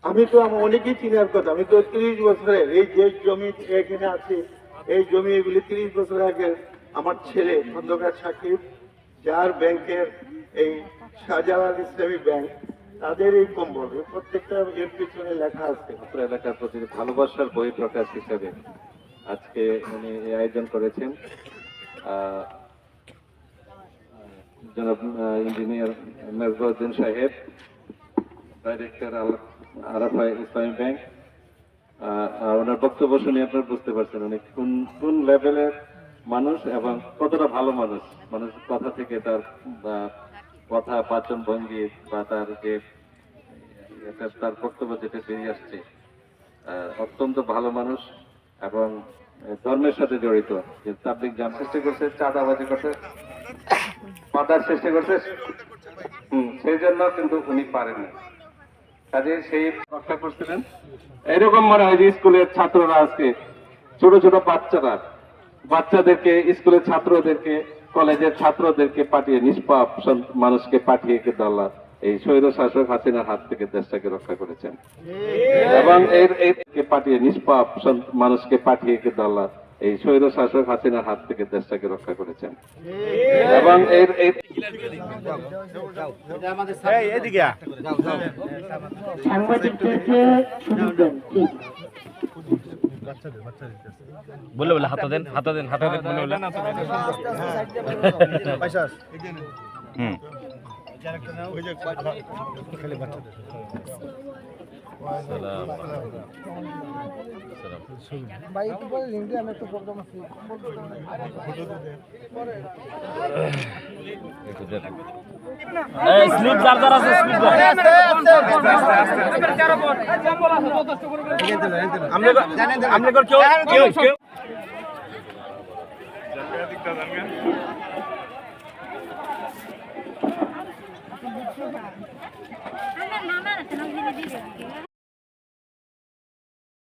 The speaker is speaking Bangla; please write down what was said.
আমি তো আমার অনেকেই চিনার কথা, আমি তো 30 বছরের এই যে জমি এখানে আছে, এই জমি এগুলি 30 বছর আগে আমার ছেলে খন্দকার সাকিব, যার ব্যাংকের এই শাহজালাল ইসলামী ব্যাংক, তাদের এই কম্বল প্রত্যেকটা এর পিছনে লেখা আছে। আপনার এলাকার প্রতি ভালোবাসার বই প্রকাশ হিসেবে আজকে উনি এই আয়োজন করেছেন। জনাব ইঞ্জিনিয়ার মেজবাউদ্দিন সাহেব, ডাইরেক্টর আরাফাই ইসলামী ব্যাংক, ওনার বক্তব্য শুনে আপনারা বুঝতে পারছেন উনি কোন লেভেলের মানুষ এবং কতটা ভালো মানুষ। মানুষের কথা থেকে তার কথা, বাচন ভঙ্গি বা তার যে তার বক্তব্য যেটা বেরিয়ে আসছে, অত্যন্ত ভালো মানুষ এবং ধর্মের সাথে জড়িত। যে তাবলিগ জাম চেষ্টা করছে, চাঁদাবাজি করছে, পাতার চেষ্টা করছে, সেই জন্য কিন্তু উনি পারেননি। কাজে সেই রক্ষা করছিলেন। এরকম মনে হয় যে স্কুলের ছাত্ররা আজকে ছোট ছোট বাচ্চাদেরকে, স্কুলের ছাত্রদেরকে, কলেজের ছাত্রদেরকে পাঠিয়ে, নিষ্পাপ মানুষকে পাঠিয়ে দল্লা এই স্বৈর শাসক হাসিনার হাত থেকে দেশটাকে রক্ষা করেছেন এবং পাঠিয়ে, নিষ্পাপ মানুষকে পাঠিয়ে দল্লা এই স্বৈর শাসক হাসিনার হাত থেকে দেশটাকে রক্ষা করেছেন এবং বলে বলে হাতা দেন বলে বলে স্লিপ চার্জার আছে, কেউ না